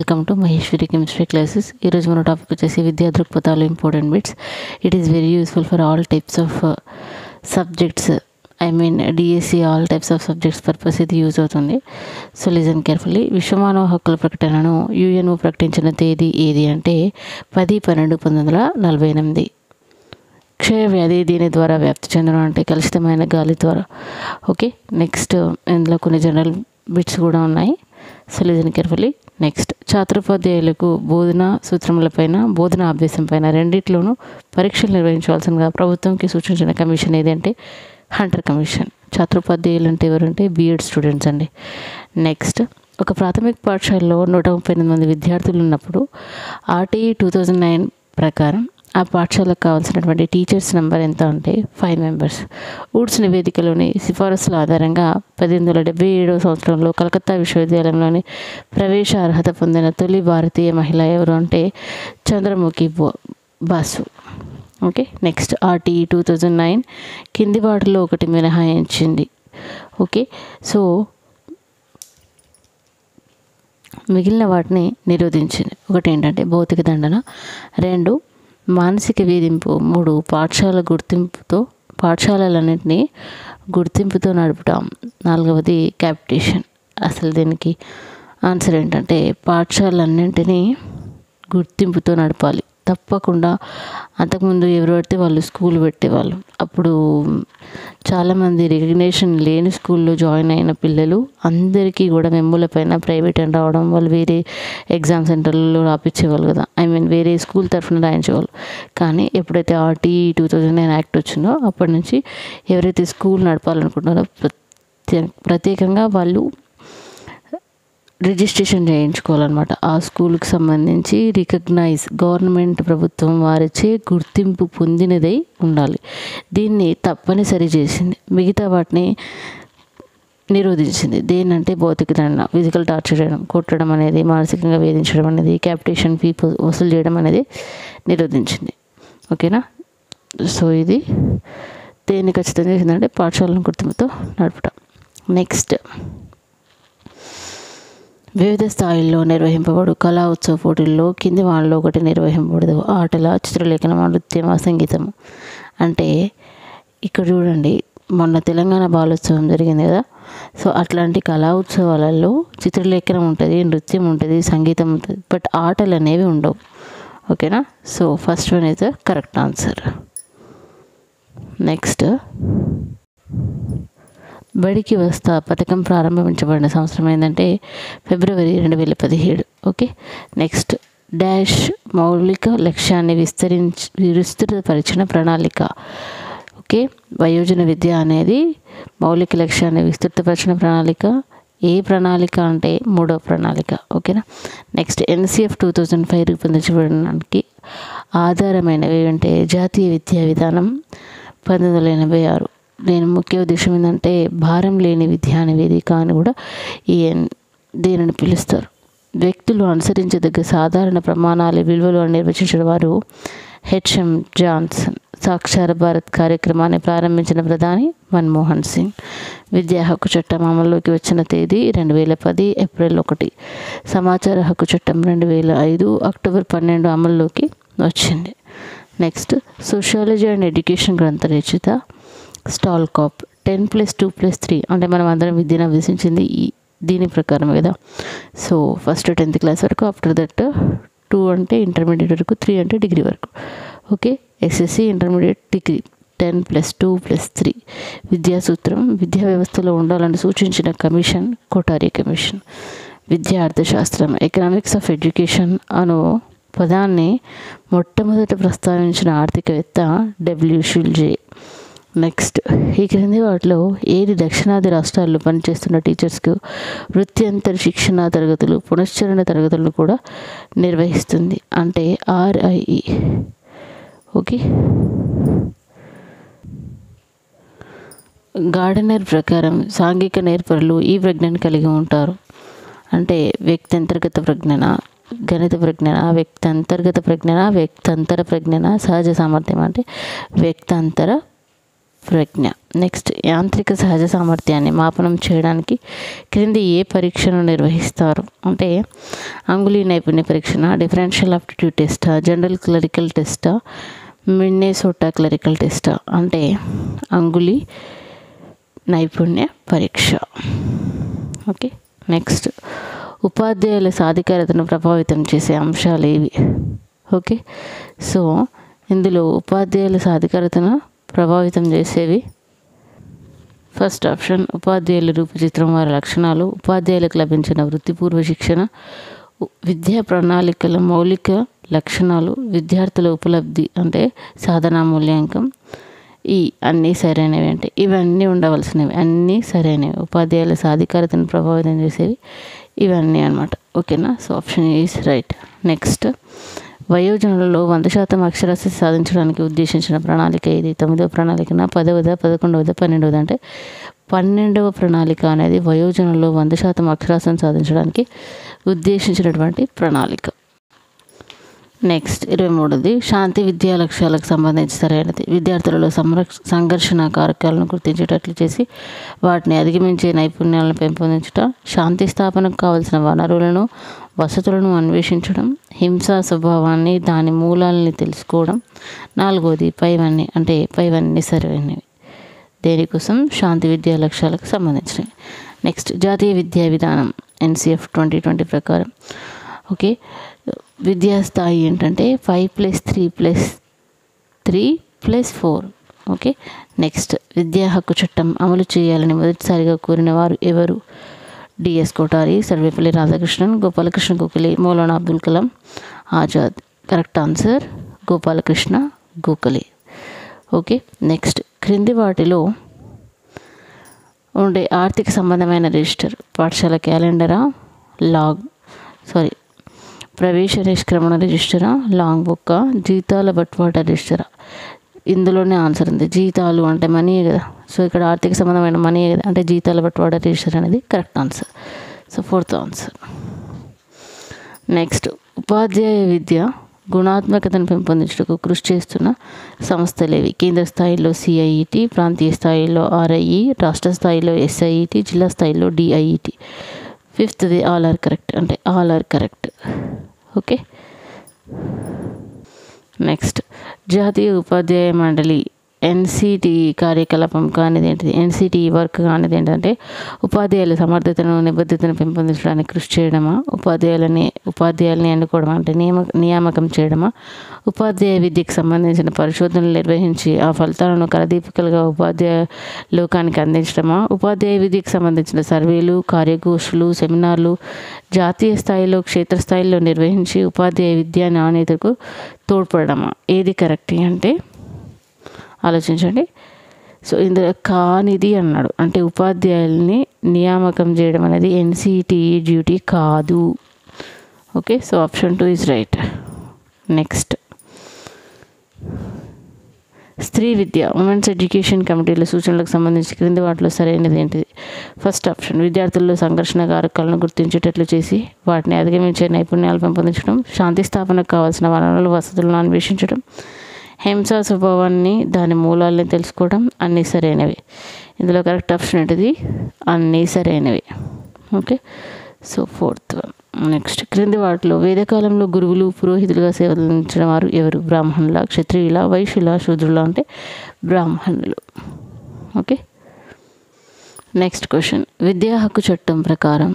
Welcome to Maheshwari chemistry classes. ఈరోజు మన topic వచ్చేసి విద్యా దృక్పథాలు important bits. It is very useful for all types of subjects. DSC all types of subjects purpose ఇది use అవుతుంది. So listen carefully. విశ్వమానవ హక్కుల ప్రకటనను యుఎన్ఓ ప్రకటించిన తేదీ ఏది అంటే 10/12/1948. క్షయవ్యాధి దీని ద్వారా వ్యాప్తి చెందడం అంటే కలుషితమైన గాలి ద్వారా. ఓకే, నెక్స్ట్ ఇందులో కొన్ని జనరల్ బిట్స్ కూడా ఉన్నాయి. So listen carefully. నెక్స్ట్, ఛాత్రోపాధ్యాయులకు బోధనా సూత్రములపైన బోధనా అభ్యాసం పైన రెండిట్లోనూ పరీక్షలు నిర్వహించవలసిందిగా ప్రభుత్వంకి సూచించిన కమిషన్ ఏదంటే హంటర్ కమిషన్. ఛాత్రోపాధ్యాయులు అంటే ఎవరంటే బీఎడ్ స్టూడెంట్స్ అండి. నెక్స్ట్, ఒక ప్రాథమిక పాఠశాలలో 138 మంది విద్యార్థులు ఉన్నప్పుడు ఆర్టీఈ 2009 ప్రకారం ఆ పాఠశాలకు కావాల్సినటువంటి టీచర్స్ నెంబర్ ఎంత అంటే 5 మెంబర్స్. వుడ్స్ నివేదికలోని సిఫారసుల ఆధారంగా 1877 సంవత్సరంలో కలకత్తా విశ్వవిద్యాలయంలోని ప్రవేశ అర్హత పొందిన తొలి భారతీయ మహిళ ఎవరు అంటే Chandramukhi boss. Okay, next, RTE 2009 కింది వాటిలో ఒకటి మినహాయించింది. ఓకే, సో మిగిలిన వాటిని నిరోధించింది. ఒకటి ఏంటంటే భౌతిక దండన, 2 మానసిక వేధింపు, 3 పాఠశాలలన్నింటినీ గుర్తింపుతో నడపడం, 4వది క్యాపిటేషన్. అసలు దీనికి ఆన్సర్ ఏంటంటే పాఠశాలన్నింటినీ గుర్తింపుతో నడపాలి తప్పకుండా. అంతకుముందు ఎవరు పడితే వాళ్ళు స్కూల్ పెట్టేవాళ్ళు. అప్పుడు చాలామంది రికగ్నేషన్ లేని స్కూల్లో జాయిన్ అయిన పిల్లలు అందరికీ కూడా మెమోల పైన ప్రైవేట్ అని రావడం, వాళ్ళు వేరే ఎగ్జామ్ సెంటర్లలో రాపించేవాళ్ళు కదా, వేరే స్కూల్ తరఫున రాయించేవాళ్ళు. కానీ ఎప్పుడైతే ఆర్టీఈ 2009 యాక్ట్ వచ్చిందో అప్పటి నుంచి ఎవరైతే స్కూల్ నడపాలనుకుంటున్నారో ప్రత్యేకంగా వాళ్ళు రిజిస్ట్రేషన్ చేయించుకోవాలన్నమాట. ఆ స్కూల్కి సంబంధించి గవర్నమెంట్ ప్రభుత్వం వారిచే గుర్తింపు పొందినదై ఉండాలి. దీన్ని తప్పనిసరి చేసింది. మిగతా వాటిని నిరోధించింది. దేనంటే భౌతిక దండన, ఫిజికల్ టార్చర్ చేయడం, కొట్టడం అనేది, మానసికంగా వేధించడం అనేది, క్యాపిటేషన్ ఫీ వసూలు చేయడం అనేది నిరోధించింది. ఓకేనా? సో ఇది దేన్ని ఖచ్చితంగా చేసిందంటే పాఠశాలను గుర్తింపుతో నడపడం. నెక్స్ట్, వివిధ స్థాయిల్లో నిర్వహింపబడు కళా ఉత్సవ పోటీల్లో కింది వాటిలో ఒకటి నిర్వహింపబడదు. ఆటల, చిత్రలేఖనం, నృత్యం, సంగీతము. అంటే ఇక్కడ చూడండి, మొన్న తెలంగాణ బాలోత్సవం జరిగింది కదా, సో అట్లాంటి కళా ఉత్సవాలలో చిత్రలేఖనం ఉంటుంది, నృత్యం ఉంటుంది, సంగీతం ఉంటుంది, బట్ ఆటలు అనేవి ఉండవు. ఓకేనా? So first one is the correct answer. Next, బడికి వస్తా పథకం ప్రారంభించబడిన సంవత్సరం ఏంటంటే ఫిబ్రవరి 2017. ఓకే, నెక్స్ట్, డాష్ మౌలిక లక్ష్యాన్ని విస్తృతపరిచిన ప్రణాళిక. ఓకే, వయోజన విద్య అనేది మౌలిక లక్ష్యాన్ని విస్తృతపరిచిన ప్రణాళిక. ఏ ప్రణాళిక అంటే 3వ ప్రణాళిక. ఓకేనా? నెక్స్ట్, ఎన్సిఎఫ్ 2005 రూపొందించబడడానికి ఆధారమైనవి అంటే జాతీయ విద్యా విధానం 1986. దీని ముఖ్య ఉద్దేశం ఏంటంటే భారం లేని విద్యా నివేదిక అని కూడా దీనిని పిలుస్తారు. వ్యక్తులు అనుసరించదగ్గ సాధారణ ప్రమాణాలు, విలువలు అని నిర్వచించిన వారు హెచ్ఎం జాన్సన్. సాక్షర భారత్ కార్యక్రమాన్ని ప్రారంభించిన ప్రధాని మన్మోహన్ సింగ్. విద్యా హక్కు చట్టం అమల్లోకి వచ్చిన తేదీ 2010 ఏప్రిల్ 1. సమాచార హక్కు చట్టం 2005 అక్టోబర్ 12 అమల్లోకి వచ్చింది. నెక్స్ట్, సోషియాలజీ అండ్ ఎడ్యుకేషన్ గ్రంథ రచయిత స్టాల్కాప్. 10+2+3 అంటే మనం అందరం విద్యను అభ్యసించింది దీని ప్రకారం కదా. సో ఫస్ట్ 10th క్లాస్ వరకు, ఆఫ్టర్ దట్ 2 అంటే ఇంటర్మీడియట్ వరకు, 3 అంటే డిగ్రీ వరకు. Okay, SSC, intermediate, degree. 10+2+3 విద్యా సూత్రం విద్యా వ్యవస్థలో ఉండాలని సూచించిన కమిషన్ కోటారి కమిషన్. విద్యా అర్థశాస్త్రం, ఎకనామిక్స్ ఆఫ్ ఎడ్యుకేషన్ అను పదాన్ని మొట్టమొదట ప్రస్తావించిన ఆర్థికవేత్త డబ్ల్యూ షుల్జే. నెక్స్ట్, ఈ క్రింది వాటిలో ఏది దక్షిణాది రాష్ట్రాల్లో పనిచేస్తున్న టీచర్స్కు వృత్యంతర శిక్షణ తరగతులు, పునశ్చరణ తరగతులను కూడా నిర్వహిస్తుంది అంటే RIE. ఓకే, గార్డెనర్ ప్రకారం సాంఘిక నేర్పరులు ఈ ప్రజ్ఞను కలిగి ఉంటారు అంటే వ్యక్తంతర్గత ప్రజ్ఞన, గణిత ప్రజ్ఞన, వ్యక్తంతర్గత ప్రజ్ఞన, వ్యక్తంతర ప్రజ్ఞన, సహజ సామర్థ్యం అంటే వ్యక్తంతర ప్రజ్ఞ. నెక్స్ట్ యాంత్రిక సహజ సామర్థ్యాన్ని మాపనం చేయడానికి క్రింది ఏ పరీక్షను నిర్వహిస్తారు అంటే అంగుళీ నైపుణ్య పరీక్షన, డిఫరెన్షియల్ ఆప్టిట్యూడ్ టెస్టా, జనరల్ క్లరికల్ టెస్టా, మిన్నెసోటా క్లరికల్ టెస్టా అంటే అంగుళీ నైపుణ్య పరీక్ష. ఓకే. నెక్స్ట్ ఉపాధ్యాయుల సాధికారతను ప్రభావితం చేసే అంశాలు ఏవి? ఓకే. సో ఇందులో ఉపాధ్యాయుల సాధికారతను ప్రభావితం చేసేవి ఫస్ట్ ఆప్షన్ ఉపాధ్యాయుల రూపచిత్రం, వారి లక్షణాలు, ఉపాధ్యాయులకు లభించిన వృత్తిపూర్వ శిక్షణ, విద్యా ప్రణాళికల మౌలిక లక్షణాలు, విద్యార్థుల ఉపలబ్ధి అంటే సాధనా మూల్యాంకం. ఈ అన్నీ సరైనవి అంటే ఇవన్నీ ఉండవలసినవి, అన్నీ సరైనవి. ఉపాధ్యాయుల సాధికారతను ప్రభావితం చేసేవి ఇవన్నీ అన్నమాట. ఓకేనా. So option is right. Next వయోజనులలో 100% అక్షరాస్యత సాధించడానికి ఉద్దేశించిన ప్రణాళిక ఇది? 9వ ప్రణాళికన, 10వదా, 11వదా, 12వదా అంటే 12వ ప్రణాళిక అనేది వయోజనులలో 100% అక్షరాస్యతను సాధించడానికి ఉద్దేశించినటువంటి ప్రణాళిక. నెక్స్ట్ 23ది శాంతి విద్యా లక్ష్యాలకు సంబంధించి సరైనది. విద్యార్థులలో సంఘర్షణ కారకాలను గుర్తించేటట్లు చేసి వాటిని అధిగమించే నైపుణ్యాలను పెంపొందించుట, శాంతి స్థాపనకు కావలసిన వనరులను వసతులను అన్వేషించడం, హింసా స్వభావాన్ని దాని మూలాలని తెలుసుకోవడం. 4వది పైవన్నీ అంటే పైవన్నీ సరైనవి. దేనికోసం? శాంతి విద్యా లక్ష్యాలకు సంబంధించినవి. నెక్స్ట్ జాతీయ విద్యా విధానం NCF 2020 ప్రకారం ఓకే విద్యా స్థాయి ఏంటంటే 5+3+3+4. ఓకే. నెక్స్ట్ విద్యా హక్కు చట్టం అమలు చేయాలని మొదటిసారిగా కోరిన వారు ఎవరు? D S Kothari, Sarvepalli Radhakrishnan, Gopal Krishna Gokhale, Maulana Abdul Kalam Azad. Correct answer Gopal Krishna Gokhale. Okay. Next క్రింది వాటిలో ఉండే ఆర్థిక సంబంధమైన రిజిస్టర్ పాఠశాల క్యాలెండరా, ప్రవేశ నిష్క్రమణ రిజిస్టరా, లాంగ్ బుక్క, జీతాల బట్వాట రిజిస్టరా? ఇందులోనే ఆన్సర్ ఉంది. జీతాలు అంటే మనీయే కదా, సో ఇక్కడ ఆర్థిక సంబంధమైన మనీయే కదా, అంటే జీతాల బట్వాట రిజిస్టర్ అనేది correct answer. So 4th answer. Next ఉపాధ్యాయ విద్య గుణాత్మకతను పెంపొందించడానికి కృషి చేస్తున్న సంస్థలేవి? కేంద్ర స్థాయిలో CIET, ప్రాంతీయ స్థాయిలో RIE, రాష్ట్ర స్థాయిలో SIET, జిల్లా స్థాయిలో DIET. 5thది ఆల్ ఆర్ కరెక్ట్ అంటే all are correct. Okay. Next జాతీయ ఉపాధ్యాయ మండలి NCTE కార్యకలాపం కానిది ఏంటిది? NCTE వర్క్ కానిది ఏంటంటే ఉపాధ్యాయుల సమర్థతను నిబద్ధతను పెంపొందించడానికి కృషి చేయడమా, ఉపాధ్యాయులని ఎన్నుకోవడం అంటే నియామకం చేయడమా, ఉపాధ్యాయ విద్యకు సంబంధించిన పరిశోధనలు నిర్వహించి ఆ ఫలితాలను కరదీపికలుగా ఉపాధ్యాయ లోకానికి అందించడమా, ఉపాధ్యాయ విద్యకు సంబంధించిన సర్వేలు, కార్యగోష్ఠులు, సెమినార్లు జాతీయ స్థాయిలో క్షేత్రస్థాయిలో నిర్వహించి ఉపాధ్యాయ విద్యా నాణ్యతకు తోడ్పడమా? ఏది కరెక్ట్ అంటే ఆలోచించండి. సో ఇందులో కానిది అన్నాడు అంటే ఉపాధ్యాయుల్ని నియామకం చేయడం అనేది NCTE డ్యూటీ కాదు. Okay. So option 2 is right. Next స్త్రీ విద్య ఉమెన్స్ ఎడ్యుకేషన్ కమిటీల సూచనలకు సంబంధించి క్రింది వాటిలో సరైనది ఏంటిది? ఫస్ట్ ఆప్షన్ విద్యార్థుల్లో సంఘర్షణ కారకాలను గుర్తించేటట్లు చేసి వాటిని అధిగమించే నైపుణ్యాలు పెంపొందించడం, శాంతి స్థాపనకు కావాల్సిన వనరులు వసతులను అన్వేషించడం, హింసా స్వభావాన్ని దాని మూలాలని తెలుసుకోవడం. అన్నీ సరైనవి. ఇందులో కరెక్ట్ ఆప్షన్ ఏంటిది? అన్నీ సరైనవి. ఓకే. So 4th. నెక్స్ట్ క్రింది వాటిలో వేదకాలంలో గురువులు పురోహితులుగా సేవలందించిన వారు ఎవరు? బ్రాహ్మణుల, క్షత్రియుల, వైశ్యుల, శూద్రుల అంటే బ్రాహ్మణులు. ఓకే. నెక్స్ట్ క్వశ్చన్ విద్యా హక్కు చట్టం ప్రకారం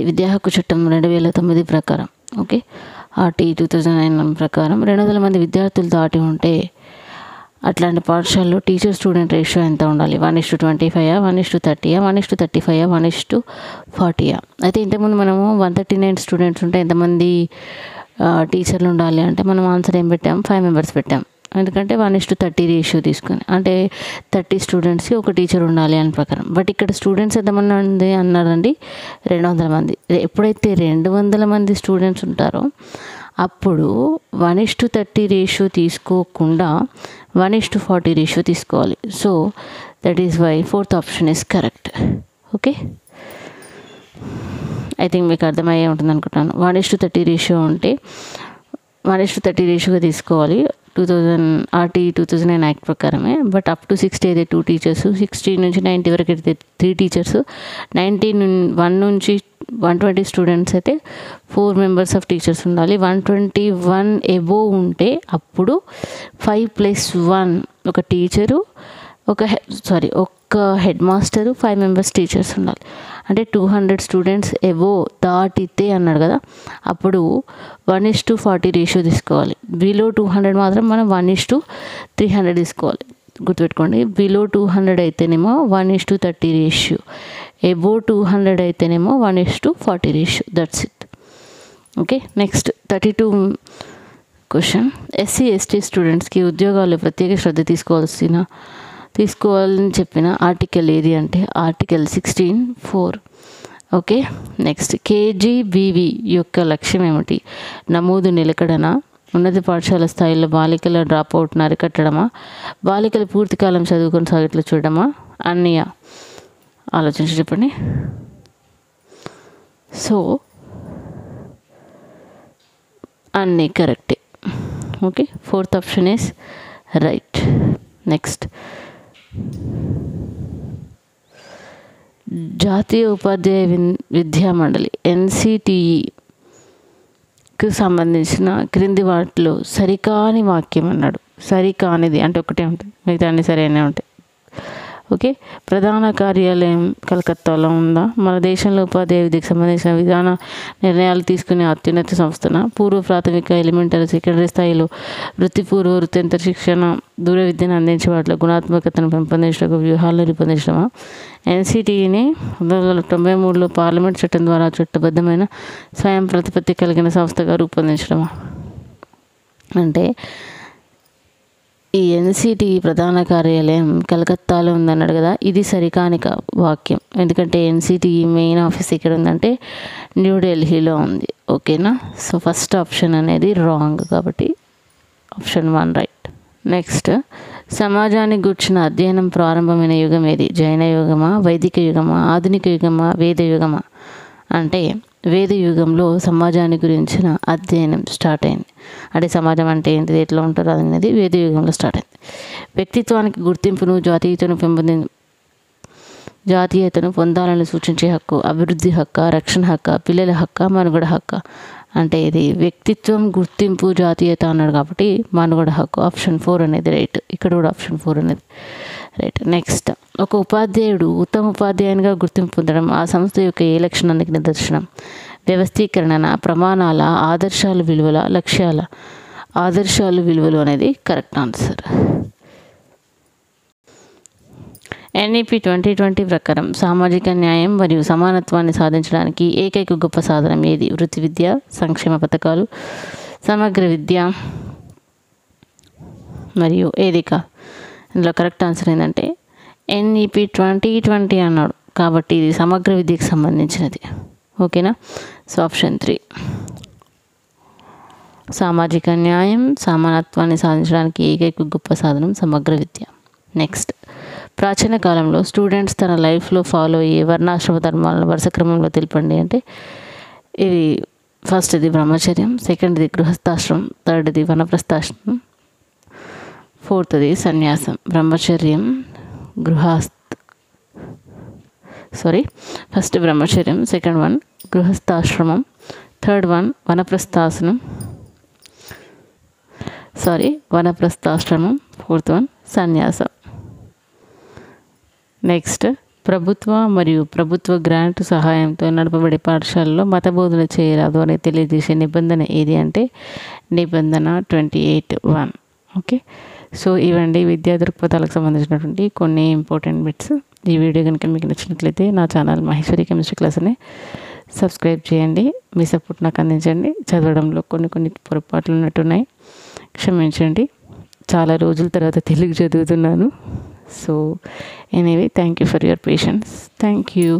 విద్యా హక్కు చట్టం 2009 ప్రకారం ఓకే RT 2009 ప్రకారం 200 మంది విద్యార్థులు దాటి ఉంటే అట్లాంటి పాఠశాలలో టీచర్ స్టూడెంట్ రేషియో ఎంత ఉండాలి? 1:25, 1:30, 1:35, 1:40. అయితే ఇంతకుముందు మనము 139 స్టూడెంట్స్ ఉంటే ఎంతమంది టీచర్లు ఉండాలి అంటే మనం ఆన్సర్ ఏం పెట్టాం? 5 మెంబర్స్ పెట్టాం. ఎందుకంటే 1:30 రేషియో తీసుకుని అంటే 30 స్టూడెంట్స్కి ఒక టీచర్ ఉండాలి అని ప్రకారం. బట్ ఇక్కడ స్టూడెంట్స్ ఎంతమంది ఉంది అన్నారండి? 200 మంది. ఎప్పుడైతే 200 మంది స్టూడెంట్స్ ఉంటారో అప్పుడు 1:30 రేషియో తీసుకోకుండా 1:40 రేషియో తీసుకోవాలి. So that is why 4th option is correct. Okay. I think మీకు అర్థమయ్యే ఉంటుంది అనుకుంటాను. 1:30 రేషియో ఉంటే 1:30 రేషియోగా తీసుకోవాలి. RT 2009 యాక్ట్ ప్రకారమే. బట్ అప్ టు 60 అయితే 2 టీచర్స్, 60 నుంచి 90 వరకు అయితే 3 టీచర్స్, 91 నుంచి 120 స్టూడెంట్స్ అయితే 4 మెంబర్స్ ఆఫ్ టీచర్స్ ఉండాలి. 121 ఎబోవ్ ఉంటే అప్పుడు 5+1 ఒక టీచరు, ఒక హెడ్ మాస్టరు, 5 మెంబర్స్ టీచర్స్ ఉండాలి. అంటే 200 స్టూడెంట్స్ ఎబో దాటితే అన్నాడు కదా, అప్పుడు 1:40 రేషియో తీసుకోవాలి. బిలో 200 మాత్రం మనం 1:300 తీసుకోవాలి. గుర్తుపెట్టుకోండి, బిలో 200 అయితేనేమో 1:30 రేషియో, ఎబో 200 అయితేనేమో 1:40 ratio. That's it. Okay, next 32 question. SC/ST స్టూడెంట్స్కి ఉద్యోగాల్లో ప్రత్యేక శ్రద్ధ తీసుకోవాలని చెప్పిన ఆర్టికల్ ఏది అంటే ఆర్టికల్ 16(4). ఓకే, నెక్స్ట్ KGBV యొక్క లక్ష్యం ఏమిటి? నమోదు నిలకడన, ఉన్నత పాఠశాల స్థాయిలో బాలికల డ్రాప్అవుట్ను అరికట్టడమా, బాలికలు పూర్తికాలం చదువు కొనసాగేట్లు చూడడమా, అన్నయ్య? ఆలోచించి చెప్పండి. సో అన్నీ కరెక్టే. Okay, 4th option is right. Next, జాతీయ ఉపాధ్యాయ విద్యా మండలి NCTEకు సంబంధించిన క్రింది వాటిలో సరికాని వాక్యం అన్నాడు. సరికానిది అంటే ఒకటే ఉంటుంది, మిగతా అన్ని సరైనవి ఉంటాయి. ఓకే, ప్రధాన కార్యాలయం కలకత్తాలో ఉందా? మన దేశంలో ఉపాధ్యాయ విద్యకు సంబంధించిన విధాన నిర్ణయాలు తీసుకునే అత్యున్నత సంస్థన? పూర్వ ప్రాథమిక, ఎలిమెంటరీ, సెకండరీ స్థాయిలో వృత్తిపూర్వ, వృత్యంతర శిక్షణ, దూర విద్యను అందించే వాటిలో గుణాత్మకతను పెంపొందించడానికి వ్యూహాలను రూపొందించడమా? NCTEని 1993లో పార్లమెంట్ చట్టం ద్వారా చట్టబద్ధమైన స్వయం ప్రతిపత్తి కలిగిన సంస్థగా రూపొందించడమా? అంటే ఈ NCTE ప్రధాన కార్యాలయం కలకత్తాలో ఉందన్నాడు కదా, ఇది సరికాని వాక్యం. ఎందుకంటే NCTE మెయిన్ ఆఫీస్ ఎక్కడ ఉందంటే న్యూఢిల్లీలో ఉంది. ఓకేనా? సో ఫస్ట్ ఆప్షన్ అనేది రాంగ్, కాబట్టి ఆప్షన్ 1 రైట్. నెక్స్ట్, సమాజానికి గూర్చిన అధ్యయనం ప్రారంభమైన యుగం ఏది? జైన యుగమా, వైదిక యుగమా, ఆధునిక యుగమా, వేద యుగమా? అంటే వేద యుగంలో సమాజాన్ని గురించిన అధ్యయనం స్టార్ట్ అయింది. అంటే సమాజం అంటే ఏంటిది, ఎట్లా ఉంటారు అనేది వేద యుగంలో స్టార్ట్ అయింది. వ్యక్తిత్వానికి గుర్తింపును, జాతీయతను పొందాలని సూచించే హక్కు అభివృద్ధి హక్కు, రక్షణ హక్కు, పిల్లల హక్కు, మనుగడ హక్కు? అంటే ఇది వ్యక్తిత్వం, గుర్తింపు, జాతీయత అన్నాడు కాబట్టి మనుగడ హక్కు. ఆప్షన్ 4 అనేది రైట్. ఇక్కడ కూడా ఆప్షన్ 4 అనేది రైట్. నెక్స్ట్, ఒక ఉపాధ్యాయుడు ఉత్తమ ఉపాధ్యాయునిగా గుర్తింపు పొందడం ఆ సంస్థ యొక్క ఏ లక్షణానికి నిదర్శనం? వ్యవస్థీకరణ, ప్రమాణాల, ఆదర్శాలు, విలువల, లక్ష్యాల? ఆదర్శాలు, విలువలు అనేది కరెక్ట్ ఆన్సర్. NEP 2020 ప్రకారం సామాజిక న్యాయం మరియు సమానత్వాన్ని సాధించడానికి ఏకైక గొప్ప సాధనం ఏది? వృత్తి విద్య, సంక్షేమ పథకాలు, సమగ్ర విద్య మరియు ఏదిక? ఇందులో కరెక్ట్ ఆన్సర్ ఏంటంటే NEP 2020 అన్నాడు కాబట్టి ఇది సమగ్ర విద్యకు సంబంధించినది. ఓకేనా? So option 3. సామాజిక న్యాయం, సమానత్వాన్ని సాధించడానికి ఏకైక గొప్ప సాధనం సమగ్ర విద్య. నెక్స్ట్, ప్రాచీన కాలంలో స్టూడెంట్స్ తన లైఫ్లో ఫాలో అయ్యే వర్ణాశ్రమ ధర్మాలను వరుస క్రమంలో తెలపండి అంటే ఇది ఫస్ట్ది బ్రహ్మచర్యం, సెకండ్ది గృహస్థాశ్రమం, థర్డ్ది వనప్రస్థాశ్రమం, ఫోర్త్ది సన్యాసం. బ్రహ్మచర్యం, ఫస్ట్ బ్రహ్మచర్యం, సెకండ్ వన్ గృహస్థాశ్రమం, థర్డ్ వన్ వనప్రస్థాశ్రమం, ఫోర్త్ వన్ సన్యాసం. నెక్స్ట్, ప్రభుత్వ మరియు ప్రభుత్వ గ్రాంట్ సహాయంతో నడపబడే పాఠశాలలో మత బోధన చేయరాదు అని తెలియజేసే నిబంధన ఏది అంటే నిబంధన 28(1). ఓకే, సో ఇవండి విద్యా దృక్పథాలకు సంబంధించినటువంటి కొన్ని ఇంపార్టెంట్ బిట్స్. ఈ వీడియో కనుక మీకు నచ్చినట్లయితే నా ఛానల్ మహేశ్వరి కెమిస్ట్రీ క్లాస్ని సబ్స్క్రైబ్ చేయండి. మీ సపోర్ట్ నాకు అందించండి. చదవడంలో కొన్ని పొరపాట్లు ఉన్నట్టున్నాయి, క్షమించండి. చాలా రోజుల తర్వాత తెలుగు చదువుతున్నాను. So anyway, thank you for your patience. Thank you.